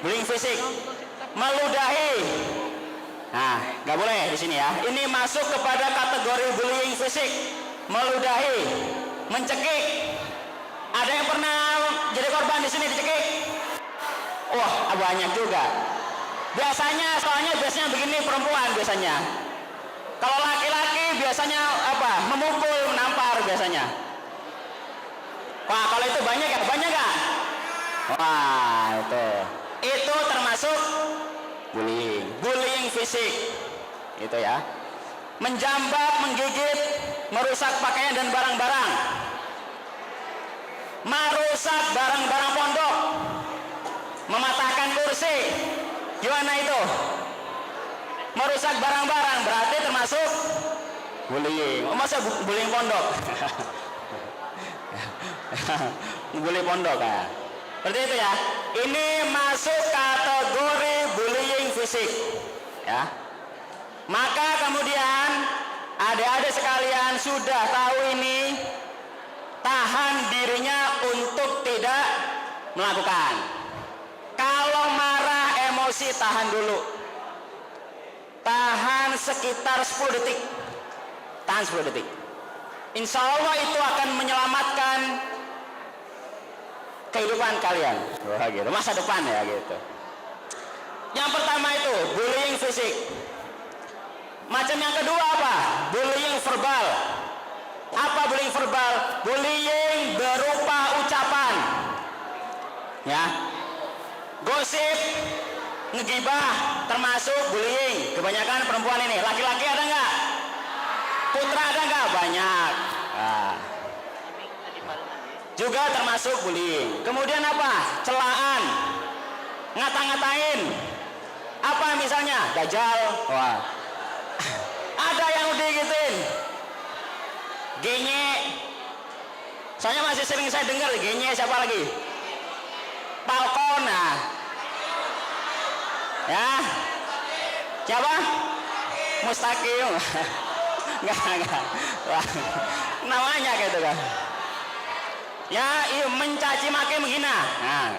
bullying fisik. Meludahi. Nah, nggak boleh di sini ya. Ini masuk kepada kategori bullying fisik. Meludahi, mencekik. Ada yang pernah jadi korban di sini dicekik? Wah, banyak juga. Soalnya biasanya begini perempuan biasanya. Kalau laki-laki biasanya apa? Memukul, menampar biasanya. Wah, kalau itu banyak ya? Banyak nggak? Wah, itu termasuk bullying fisik. Itu ya. Menjambak, menggigit, merusak pakaian dan barang-barang. Merusak barang-barang pondok. Mematahkan kursi. Gimana itu? Merusak barang-barang berarti termasuk bullying. Oh, masa bullying pondok? Bullying pondok ya. Seperti itu ya. Ini masuk kategori bullying fisik. Ya. Maka kemudian adik-adik sekalian sudah tahu ini, tahan dirinya untuk tidak melakukan. Kalau marah emosi tahan dulu. Tahan sekitar 10 detik. Tahan 10 detik. Insya Allah itu akan menyelamatkan kehidupan kalian. Wah, gitu. Masa depan ya gitu. Yang pertama itu bullying fisik. Macam yang kedua apa? Bullying verbal. Apa bullying verbal? Bullying berupa ucapan. Ya. Gosip, ngegibah termasuk bullying. Kebanyakan perempuan ini. Laki-laki ada nggak? Putra ada nggak? Banyak. Nah. Juga termasuk bullying. Kemudian apa? Celaan, ngata-ngatain. Apa misalnya? Dajjal. Wah. Ada yang udah gituin. Genye. Soalnya masih sering saya dengar genye siapa lagi? Falcon. Nah. Ya. Siapa? Mustaqim. Enggak. Wah. Namanya gitu kan. Ya, mencaci maki menghina. Nah.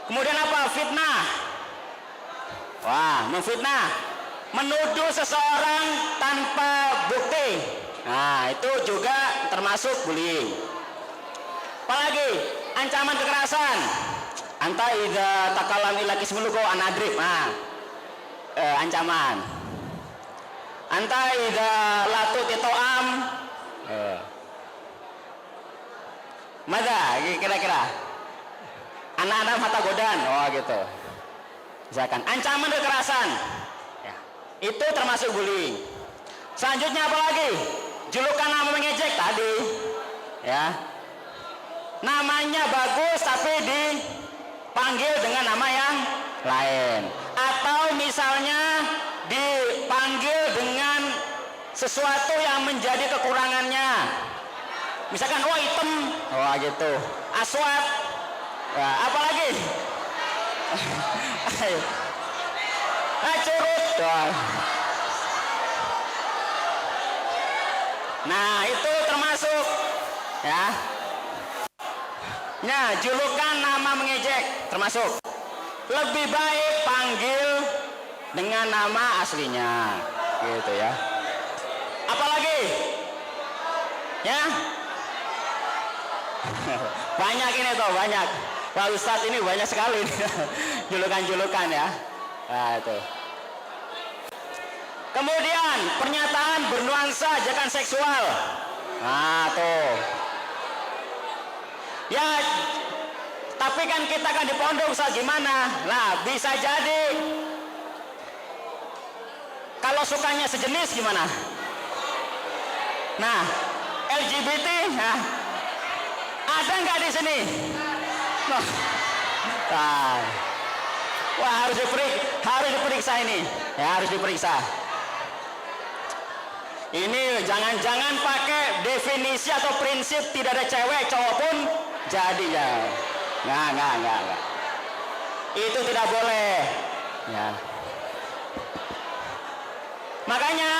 Kemudian apa? Fitnah. Wah, memfitnah. Menuduh seseorang tanpa bukti. Nah, itu juga termasuk bullying. Apalagi ancaman kekerasan. Anta idza takallam ila kismuluko anadrib. Nah, ancaman. Anta idza latu titoam. Mada kira-kira. Anak-anak mata godan. Oh gitu. Misalkan ancaman kekerasan. Ya, itu termasuk bullying. Selanjutnya apa lagi? Julukan nama mengejek tadi. Ya. Namanya bagus tapi dipanggil dengan nama yang lain. Atau misalnya dipanggil dengan sesuatu yang menjadi kekurangannya. Misalkan wah hitam. Wah gitu. Aswad. Ya, apa lagi? Ayo. Curut. Nah, itu termasuk ya. Nah, julukan nama mengejek termasuk. Lebih baik panggil dengan nama aslinya. Gitu ya. Apalagi? Ya. Banyak ini tuh, banyak. Pak Ustadz ini banyak sekali julukan-julukan ya. Nah, itu. Kemudian pernyataan bernuansa ajakan seksual. Nah, tuh. Ya, tapi kan kita kan di pondok Ustaz gimana? Nah, bisa jadi kalau sukanya sejenis gimana? Nah, LGBT, nah, ada nggak di sini? Nah. Wah, harus diperiksa ini. Ya, harus diperiksa. Ini jangan-jangan pakai definisi atau prinsip tidak ada cewek, cowok pun jadi ya. Nggak. Itu tidak boleh. Ya. Makanya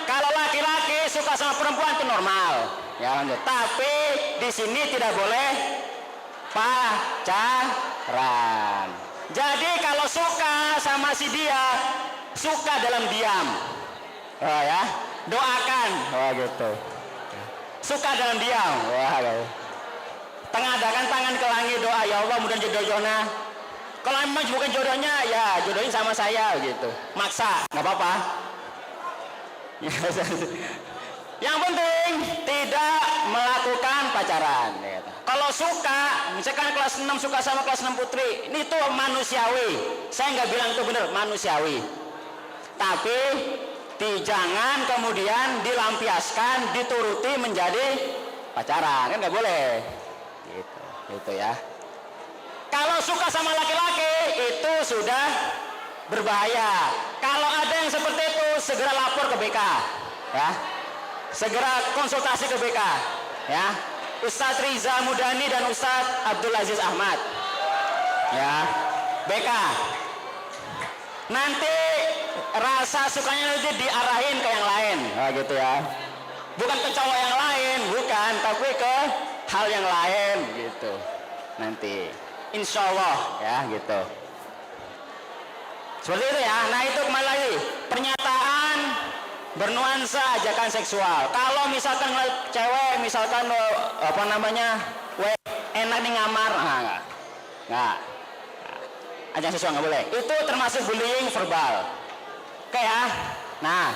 kalau laki-laki suka sama perempuan itu normal. Ya, lanjut. Tapi di sini tidak boleh pacaran. Ran. Jadi kalau suka sama si dia, suka dalam diam. Oh ya, doakan. Oh gitu. Suka dalam diam. Wah. Tengadakan tangan ke langit doa, ya Allah mudah jodoh-jodohnya. Kalau memang bukan jodohnya, ya jodohin sama saya gitu. Maksa, nggak apa-apa. Yang penting tidak melakukan pacaran. Kalau suka, misalkan kelas 6 suka sama kelas 6 putri, ini tuh manusiawi. Saya nggak bilang itu benar, manusiawi. Tapi jangan kemudian dilampiaskan, dituruti menjadi pacaran, kan nggak boleh. Gitu ya. Kalau suka sama laki-laki itu sudah berbahaya. Kalau ada yang seperti itu segera lapor ke BK, ya. Segera konsultasi ke BK, ya. Ustadz Riza Mudani dan Ustadz Abdul Aziz Ahmad, ya. BK. Nanti rasa sukanya nanti diarahin ke yang lain, gitu ya. Bukan ke cowok yang lain, bukan, tapi ke hal yang lain, gitu. Nanti, insya Allah, ya, gitu. Seperti itu ya. Nah itu kembali lagi pernyataan bernuansa ajakan seksual. Kalau misalkan cewek misalkan apa namanya enak nih ngamar, nggak. Ajakan seksual nggak boleh. Itu termasuk bullying verbal. Oke ya. Nah,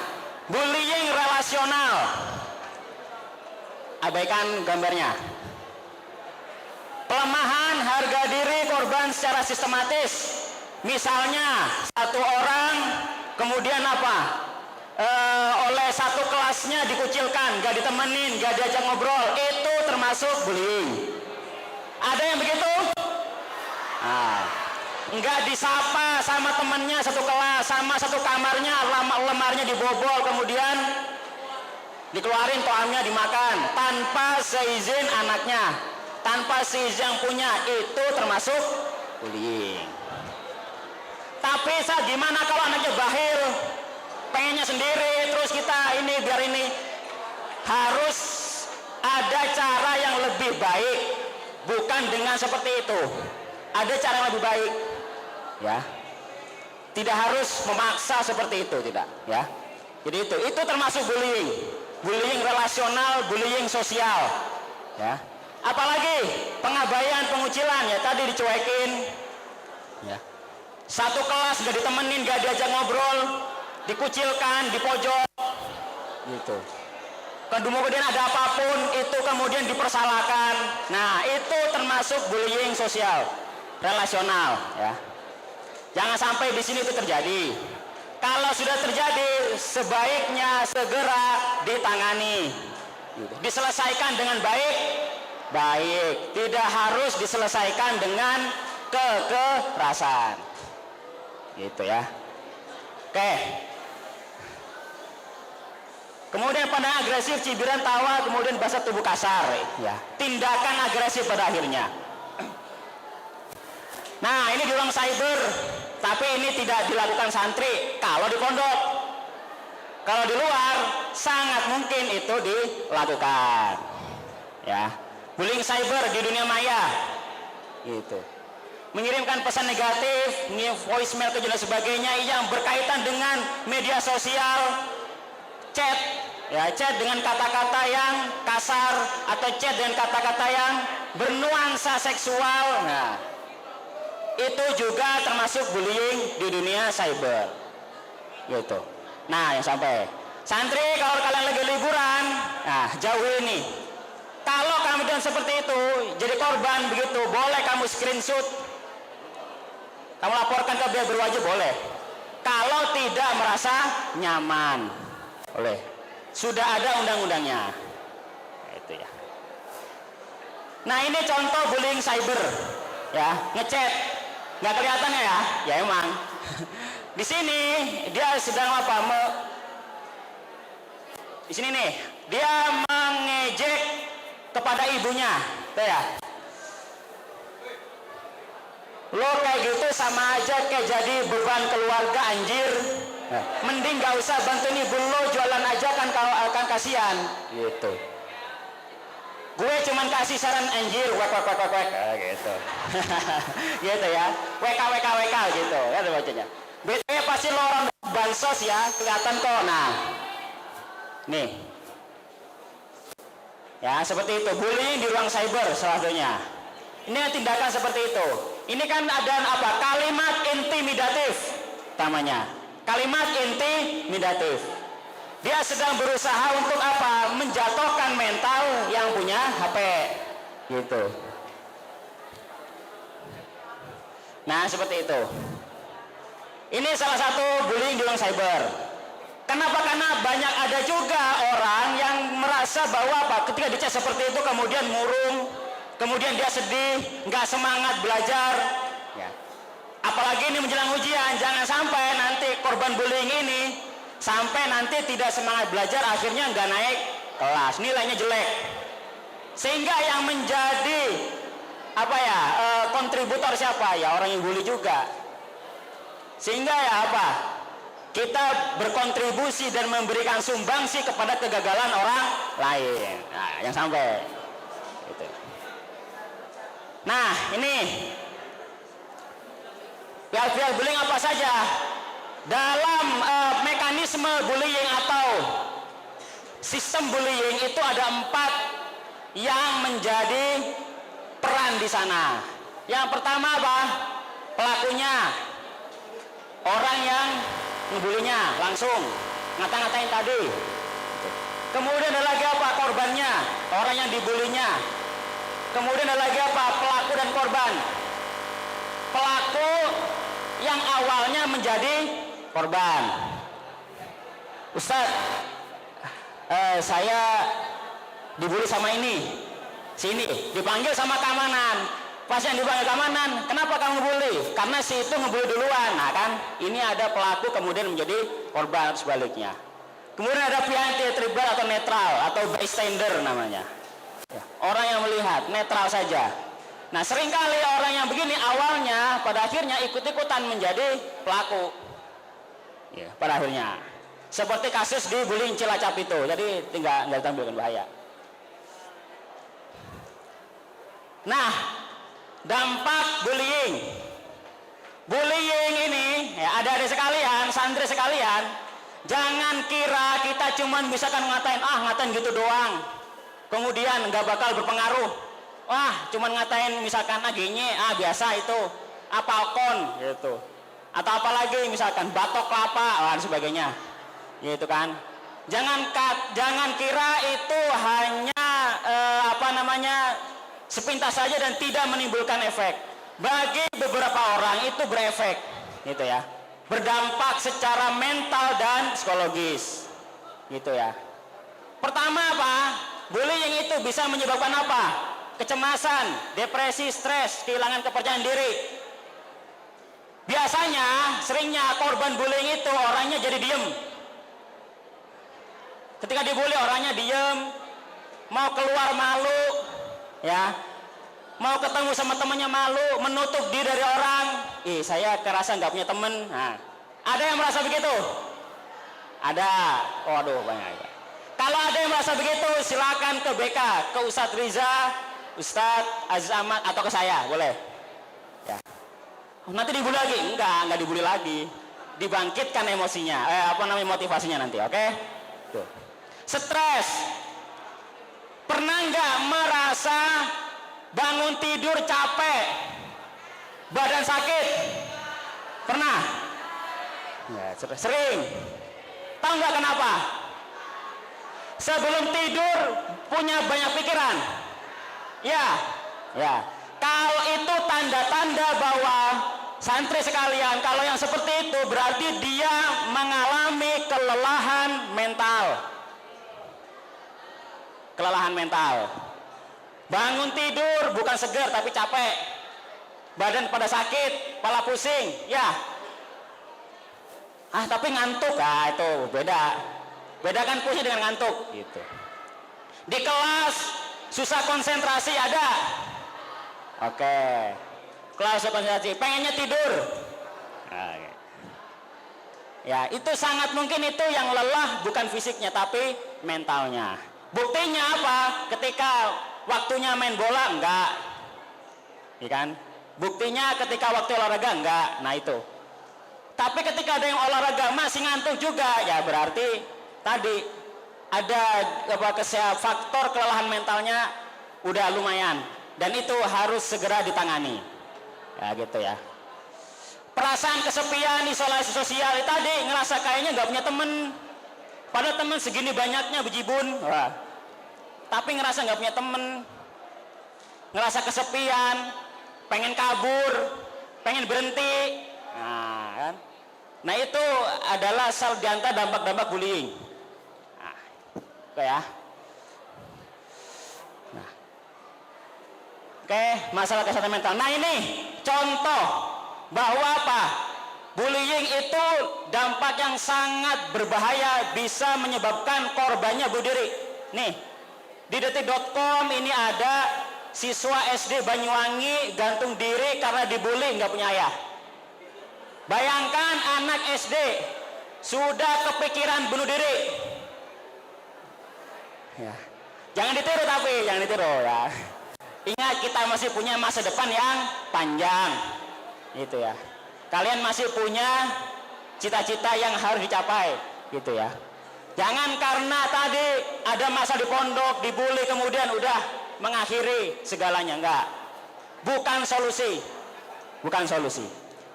bullying relasional. Abaikan gambarnya. Pelemahan harga diri korban secara sistematis. Misalnya satu orang kemudian apa? Oleh satu kelasnya dikucilkan, gak ditemenin, gak diajak ngobrol, itu termasuk bullying. Ada yang begitu? Nggak disapa sama temennya satu kelas, sama satu kamarnya, lemarnya dibobol, kemudian dikeluarin toamnya dimakan tanpa seizin anaknya, tanpa seizin yang punya, itu termasuk bullying. Tapi saat gimana kalau anaknya bahil, pengennya sendiri, terus kita ini biar ini, harus ada cara yang lebih baik, bukan dengan seperti itu. Ada cara yang lebih baik, ya. Tidak harus memaksa seperti itu, tidak, ya. Jadi itu termasuk bullying, bullying relasional, bullying sosial, ya. Apalagi pengabaian, pengucilan, ya tadi dicuekin, ya. Satu kelas gak ditemenin, gak diajak ngobrol, dikucilkan, dipojok, gitu. Kemudian ada apapun itu kemudian dipersalahkan. Nah itu termasuk bullying sosial, relasional, ya. Jangan sampai di sini itu terjadi. Kalau sudah terjadi, sebaiknya segera ditangani, diselesaikan dengan baik, tidak harus diselesaikan dengan kekerasan, gitu ya. Oke. Kemudian pandang agresif, cibiran, tawa, kemudian bahasa tubuh kasar, ya. Tindakan agresif pada akhirnya. Nah, ini di ruang cyber, tapi ini tidak dilakukan santri kalau di pondok. Kalau di luar, sangat mungkin itu dilakukan, ya. Bullying cyber di dunia maya, gitu. Mengirimkan pesan negatif, voicemail dan sebagainya yang berkaitan dengan media sosial, chat, ya, chat dengan kata-kata yang kasar atau chat dengan kata-kata yang bernuansa seksual. Nah, itu juga termasuk bullying di dunia cyber, gitu. Nah, yang sampai santri kalau kalian lagi liburan, nah jauh ini. Kalau kamu dan seperti itu jadi korban begitu, boleh kamu screenshot, kamu laporkan ke pihak berwajib, boleh. Kalau tidak merasa nyaman, boleh. Sudah ada undang-undangnya, itu ya. Nah ini contoh bullying cyber, ya, ngechat, nggak kelihatan ya, ya emang. Di sini dia sedang apa? Di sini nih, dia mengejek kepada ibunya, tuh ya. Lo kayak gitu sama aja kayak jadi beban keluarga, anjir. Mending gak usah bantuin ibu lo, jualan aja kan, kau akan kasihan, gitu. Gue cuman kasih saran anjir, wek gitu. Gitu ya. WK gitu. Ya ada bacanya. BTW pasti lo orang bansos ya, kelihatan kok. Nah. Nih. Ya, seperti itu. Bullying di ruang cyber salah satunya. Ini tindakan seperti itu. Ini kan ada apa? Kalimat intimidatif namanya. Kalimat intimidatif. Dia sedang berusaha untuk apa? Menjatuhkan mental yang punya HP. Gitu. Nah, seperti itu. Ini salah satu bullying di ruang cyber. Kenapa? Karena banyak ada juga orang yang merasa bahwa apa? Ketika dicek seperti itu kemudian murung, kemudian dia sedih, nggak semangat belajar. Ya. Apalagi ini menjelang ujian, jangan sampai nanti korban bullying ini sampai nanti tidak semangat belajar, akhirnya nggak naik kelas, nilainya jelek. Sehingga yang menjadi apa ya kontributor siapa ya, orang yang bully juga. Sehingga ya apa, kita berkontribusi dan memberikan sumbangsi kepada kegagalan orang lain. Nah, yang sampai gitu. Nah, ini pihak-pihak bullying apa saja dalam mekanisme bullying atau sistem bullying itu ada 4 yang menjadi peran di sana. Yang pertama apa? Pelakunya, orang yang ngebulinya langsung ngata-ngatain tadi. Kemudian ada lagi apa? Korbannya, orang yang dibulinya. Kemudian ada lagi apa? Pelaku dan korban. Pelaku yang awalnya menjadi korban. Ustadz, saya dibully sama ini. Sini dipanggil sama keamanan. Pas yang dipanggil keamanan, kenapa kamu bully? Karena si itu ngebully duluan. Nah kan, ini ada pelaku kemudian menjadi korban sebaliknya. Kemudian ada pihak yang terlibat atau netral atau bystander namanya. Ya, orang yang melihat, netral saja. Nah seringkali orang yang begini awalnya pada akhirnya ikut-ikutan menjadi pelaku. Ya, pada akhirnya. Seperti kasus di bullying Cilacap itu. Jadi nggak ditampilkan bahaya. Nah, dampak bullying. Bullying ini, ya adik-adik sekalian, santri sekalian, jangan kira kita cuman misalkan ngatain gitu doang. Kemudian nggak bakal berpengaruh. Wah, cuman ngatain misalkan gini, biasa itu, palkon gitu. Atau apalagi misalkan batok kelapa, dan sebagainya. Gitu kan. Jangan kira itu hanya sepintas saja dan tidak menimbulkan efek. Bagi beberapa orang itu berefek, gitu ya. Berdampak secara mental dan psikologis, gitu ya. Pertama apa? Bullying itu bisa menyebabkan apa? Kecemasan, depresi, stres, kehilangan kepercayaan diri. Biasanya, seringnya korban bullying itu orangnya jadi diem. Ketika dibully orangnya diem, mau keluar malu, ya, mau ketemu sama temannya malu, menutup diri dari orang. Saya kerasa nggak punya temen. Nah, ada yang merasa begitu? Ada. Waduh, banyak. Kalau ada yang merasa begitu, silakan ke BK, ke Ustadz Riza, Ustadz Aziz Ahmad, atau ke saya, boleh. Ya. Nanti dibully lagi? Enggak dibully lagi. Dibangkitkan emosinya, motivasinya nanti, oke? Tuh. Stres. Pernah nggak merasa bangun tidur capek, badan sakit? Pernah? Ya, sering. Tahu nggak kenapa? Sebelum tidur punya banyak pikiran. Ya. Kalau itu tanda-tanda bahwa santri sekalian, kalau yang seperti itu berarti dia mengalami kelelahan mental. Kelelahan mental. Bangun tidur bukan segar tapi capek. Badan pada sakit, kepala pusing, ya. Tapi ngantuk, itu beda. Bedakan pusing dengan ngantuk, gitu. Di kelas susah konsentrasi ada. Oke. Kelas susah konsentrasi, pengennya tidur. Ya, itu sangat mungkin itu yang lelah bukan fisiknya tapi mentalnya. Buktinya apa? Ketika waktunya main bola? Enggak. Ya kan? Buktinya ketika waktu olahraga? Enggak. Nah itu. Tapi ketika ada yang olahraga masih ngantuk juga, ya berarti tadi ada faktor kelelahan mentalnya udah lumayan, dan itu harus segera ditangani. Ya gitu ya. Perasaan kesepian, isolasi sosial tadi, ngerasa kayaknya nggak punya temen, padahal temen segini banyaknya bejibun. Wah. Tapi ngerasa nggak punya temen, ngerasa kesepian, pengen kabur, pengen berhenti. Nah, kan? Nah itu adalah salah di antara dampak-dampak bullying. Nah, oke ya. Nah, oke, masalah kesehatan mental. Nah ini contoh bahwa apa? Bullying itu dampak yang sangat berbahaya, bisa menyebabkan korbannya bunuh diri. Nih, di detik.com ini ada siswa SD Banyuwangi gantung diri karena dibully nggak punya ayah. Bayangkan anak SD sudah kepikiran bunuh diri. Ya. Jangan ditiru tapi, jangan ditiru ya. Ingat kita masih punya masa depan yang panjang. Itu ya. Kalian masih punya cita-cita yang harus dicapai, gitu ya. Jangan karena tadi ada masa di pondok dibully kemudian udah mengakhiri segalanya, enggak. Bukan solusi. Bukan solusi.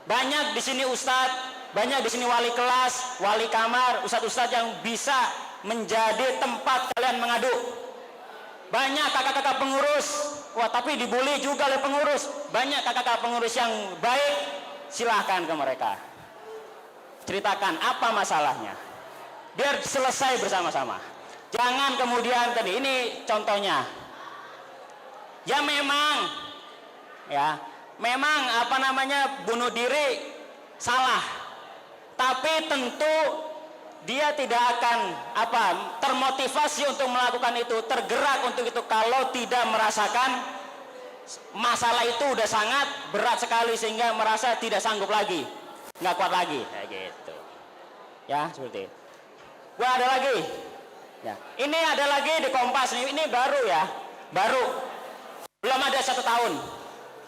Banyak di sini ustadz, banyak di sini wali kelas, wali kamar, ustadz-ustadz yang bisa menjadi tempat kalian mengadu. Banyak kakak-kakak pengurus, wah tapi dibully juga oleh pengurus. Banyak kakak-kakak pengurus yang baik, silahkan ke mereka. Ceritakan apa masalahnya, biar selesai bersama-sama. Jangan kemudian tadi, ini contohnya. Ya memang, apa namanya, bunuh diri salah. Tapi tentu dia tidak akan termotivasi untuk melakukan itu, tergerak untuk itu kalau tidak merasakan masalah itu udah sangat berat sekali sehingga merasa tidak sanggup lagi, nggak kuat lagi, kayak gitu. Ya seperti itu. Wah ada lagi. Ya. Ini ada lagi di Kompas ini baru ya, baru belum ada 1 tahun.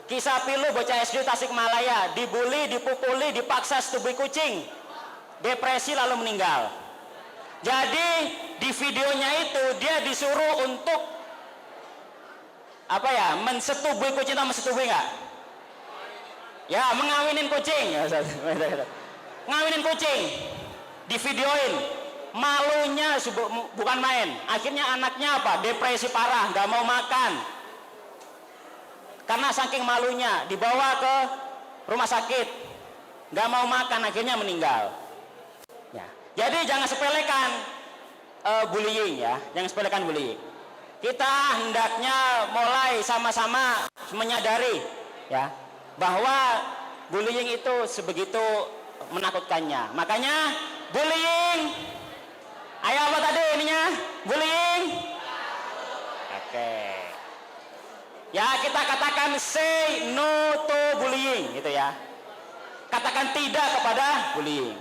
Kisah pilu bocah SD Tasikmalaya dibully, dipukuli, dipaksa setubui kucing. Depresi lalu meninggal. Jadi di videonya itu dia disuruh untuk mensetubui kucing. Tahu mensetubui nggak? Ya, mengawinin kucing. Ngawinin kucing, di videoin. Malunya bukan main. Akhirnya anaknya depresi parah, nggak mau makan. Karena saking malunya dibawa ke rumah sakit, nggak mau makan, akhirnya meninggal. Ya. Jadi jangan sepelekan bullying ya, jangan sepelekan bullying. Kita hendaknya mulai sama-sama menyadari ya bahwa bullying itu sebegitu menakutkannya. Makanya bullying, ayo apa tadi ininya? Bullying. Oke. Ya kita katakan say no to bullying gitu ya. Katakan tidak kepada bullying.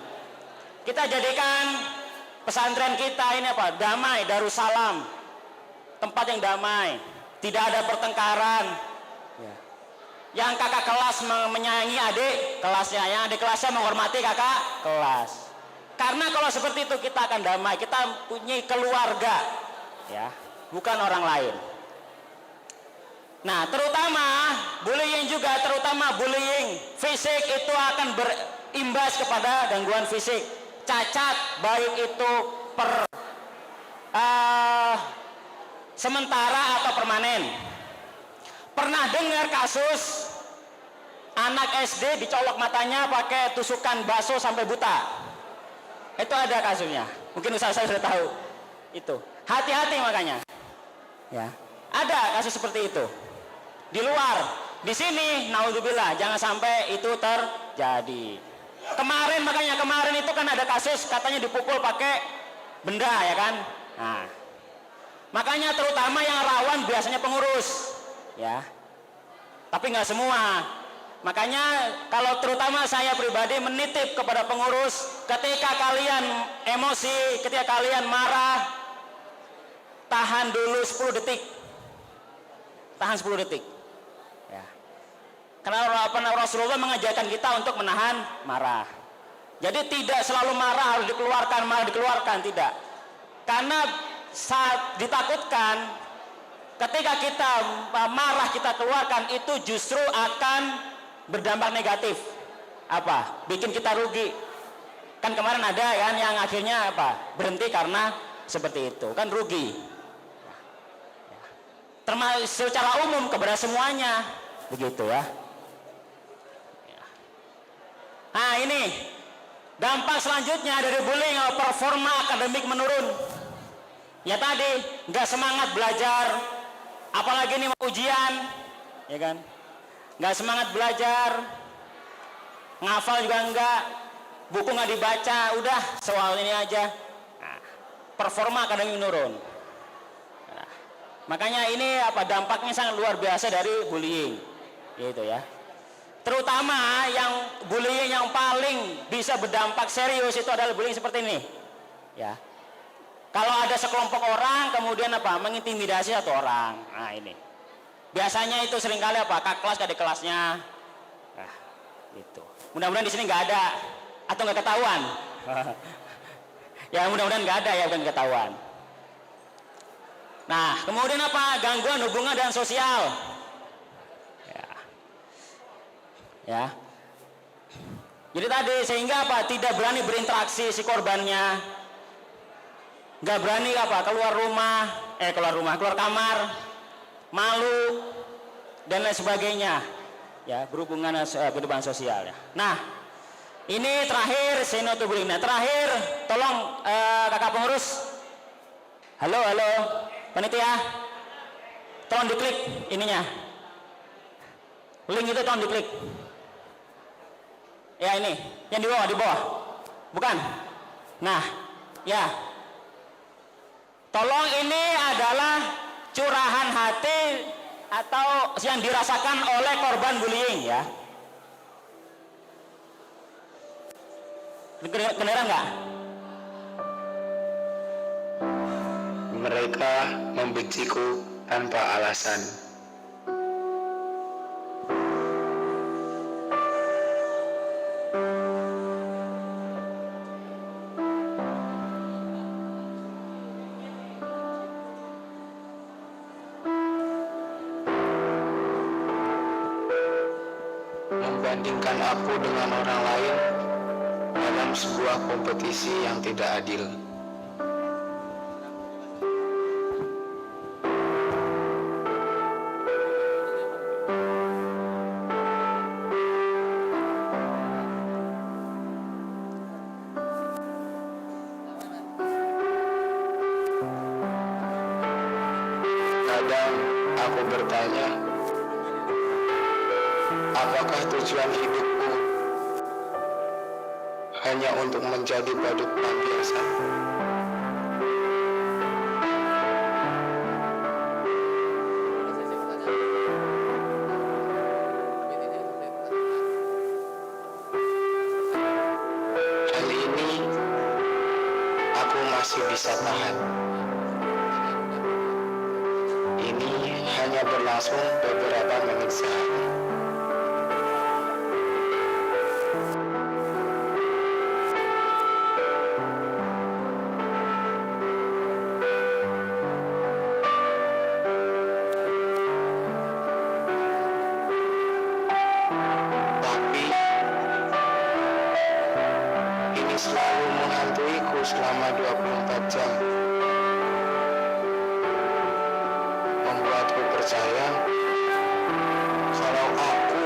Kita jadikan pesantren kita ini damai, Darussalam, tempat yang damai, tidak ada pertengkaran. Ya. Yang kakak kelas menyayangi adik kelasnya, yang adik kelasnya menghormati kakak kelas. Karena kalau seperti itu kita akan damai, kita punya keluarga, ya, bukan orang lain. Nah, terutama bullying juga, terutama bullying fisik itu akan berimbas kepada gangguan fisik. Cacat baik itu sementara atau permanen. Pernah dengar kasus anak SD dicolok matanya pakai tusukan bakso sampai buta? Itu ada kasusnya. Mungkin saya sudah tahu itu. Hati-hati makanya. Ya, ada kasus seperti itu. Di luar, di sini, naudzubillah, jangan sampai itu terjadi. Kemarin itu kan ada kasus katanya dipukul pakai benda ya kan. Nah, makanya terutama yang rawan biasanya pengurus ya, tapi nggak semua. Makanya kalau terutama saya pribadi menitip kepada pengurus, ketika kalian emosi, ketika kalian marah, tahan dulu 10 detik. tahan 10 detik. Ya. Karena Rasulullah mengajarkan kita untuk menahan marah. Jadi tidak selalu marah harus dikeluarkan, tidak. Karena saat ditakutkan, ketika kita marah kita keluarkan, itu justru akan berdampak negatif. Apa? Bikin kita rugi. Kan kemarin ada kan yang akhirnya apa? Berhenti karena seperti itu, kan rugi. Termasuk secara umum kepada semuanya, begitu ya. Nah ini dampak selanjutnya dari bullying, performa akademik menurun. Ya tadi nggak semangat belajar, apalagi ini mau ujian, ya kan? Nggak semangat belajar, ngafal juga enggak, buku nggak dibaca, udah soal ini aja. Nah, performa akademik menurun. Nah, makanya ini apa dampaknya sangat luar biasa dari bullying, gitu ya. Terutama yang bullying yang paling bisa berdampak serius itu adalah bullying seperti ini, ya. Kalau ada sekelompok orang kemudian apa mengintimidasi satu orang, nah ini biasanya itu seringkali apa kakak kelas adik kelasnya, nah itu. Mudah-mudahan di sini nggak ada atau nggak ketahuan. Ya mudah-mudahan nggak ada ya, bukan ketahuan. Nah kemudian apa gangguan hubungan dan sosial. Ya. Jadi tadi sehingga apa tidak berani berinteraksi si korbannya, nggak berani apa keluar kamar, malu dan lain sebagainya, ya berhubungan kehidupan sosial ya. Nah ini terakhir xenobullying. Nah terakhir tolong kakak pengurus, halo panitia, tolong diklik ininya, link itu tolong diklik. Ya ini, yang di bawah, bukan? Nah, ya. Tolong ini adalah curahan hati atau yang dirasakan oleh korban bullying ya. Kedengeran nggak? Mereka membenciku tanpa alasan. Membandingkan aku dengan orang lain dalam sebuah kompetisi yang tidak adil. Kadang aku bertanya, apakah tujuan hidupku hanya untuk menjadi badut pelampiasan? Kali ini aku masih bisa tahan. Ini hanya berlangsung beberapa menit saja. Tapi ini selalu menghantuiku selama 24 jam. Membuatku percaya kalau aku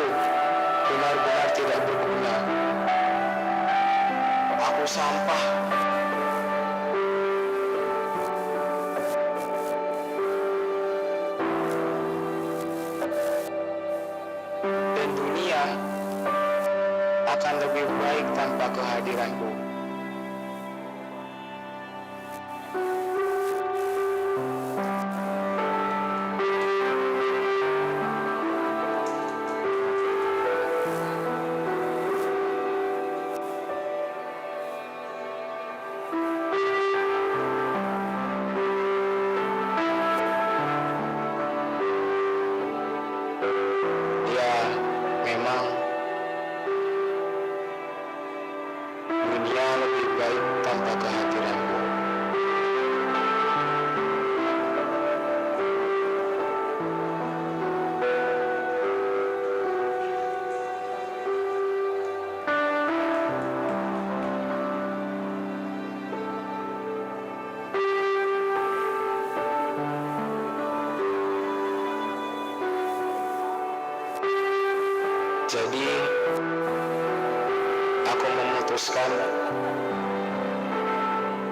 benar-benar tidak berguna. Aku sampah. Dan dunia akan lebih baik tanpa kehadiranku. dunia lebih baik tanpa kehadiranmu. Jadi, aku memutuskan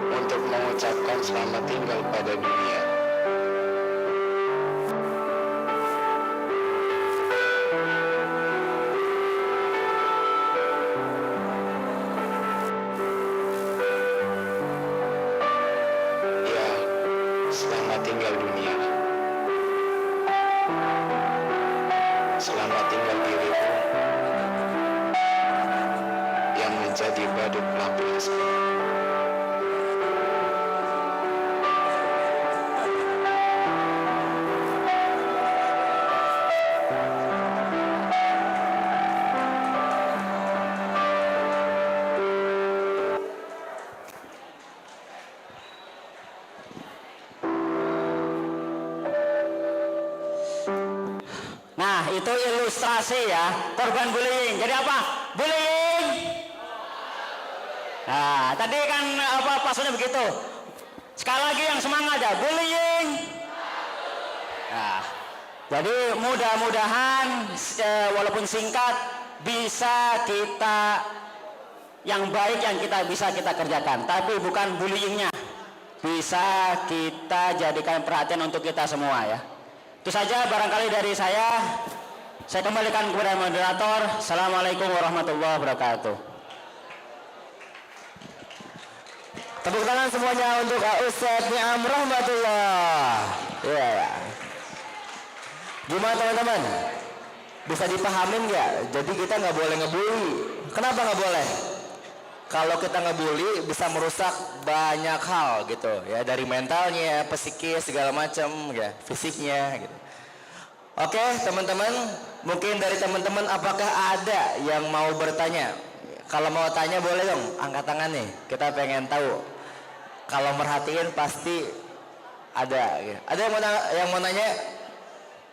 untuk mengucapkan selamat tinggal pada dunia. Ya, selamat tinggal dunia. Selamat tinggal diriku yang menjadi badut pelampiasan. Nah, itu ilustrasi ya, korban bullying. Jadi apa? Bullying. Nah, tadi kan apa pasalnya begitu. Sekali lagi yang semangat ya, bullying. Nah, jadi mudah-mudahan walaupun singkat bisa kita yang baik yang kita bisa kita kerjakan, tapi bukan bullyingnya. Bisa kita jadikan perhatian untuk kita semua ya. Itu saja barangkali dari saya. Saya kembalikan kepada moderator. Assalamualaikum warahmatullahi wabarakatuh. Tepuk tangan semuanya untuk Ustadz Ni'am Rahmatullah. Ya. Gimana teman-teman? Bisa dipahamin nggak? Jadi kita nggak boleh ngebully. Kenapa nggak boleh? Kalau kita ngebully bisa merusak banyak hal gitu ya, dari mentalnya, psikis segala macam ya, fisiknya gitu. Oke teman-teman, mungkin dari teman-teman apakah ada yang mau bertanya? Kalau mau tanya boleh dong, angkat tangan nih. Kita pengen tahu. Kalau merhatiin pasti ada. Gitu. Ada yang mau nanya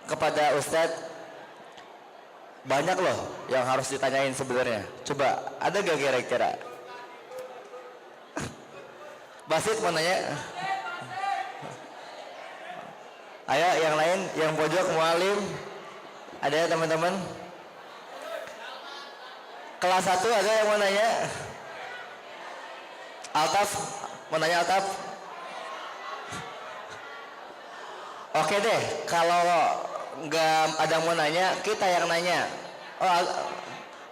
kepada Ustadz? Banyak loh yang harus ditanyain sebenarnya. Coba ada gak kira-kira? Basit mau nanya? Ayo yang lain, yang pojok mualim. Ada ya teman-teman? Kelas 1 ada yang mau nanya? Altaf, mau nanya Altaf? Oke deh, kalau nggak ada yang mau nanya, kita yang nanya. Oh,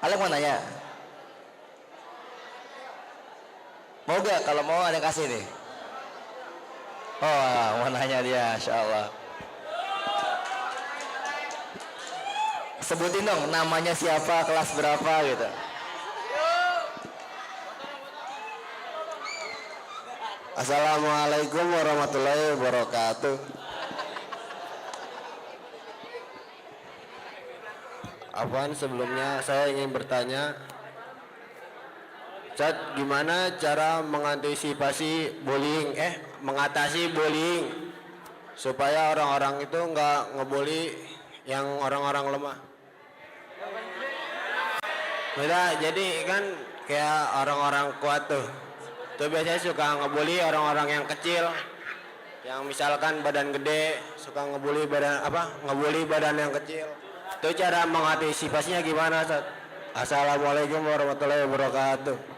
Alek mau nanya? Mau gak? Kalau mau ada kasih nih. Oh, mau nanya dia, Insya Allah. Sebutin dong namanya siapa, kelas berapa gitu. Assalamualaikum warahmatullahi wabarakatuh. Afwan, sebelumnya saya ingin bertanya, Ustaz, gimana cara mengantisipasi bullying, mengatasi bullying supaya orang-orang itu nggak ngebully yang orang-orang lemah? Beda, jadi kan kayak orang-orang kuat tuh biasanya suka ngebully orang-orang yang kecil, yang misalkan badan gede suka ngebully badan yang kecil. Itu cara mengantisipasinya gimana, Ustaz? Assalamualaikum warahmatullahi wabarakatuh.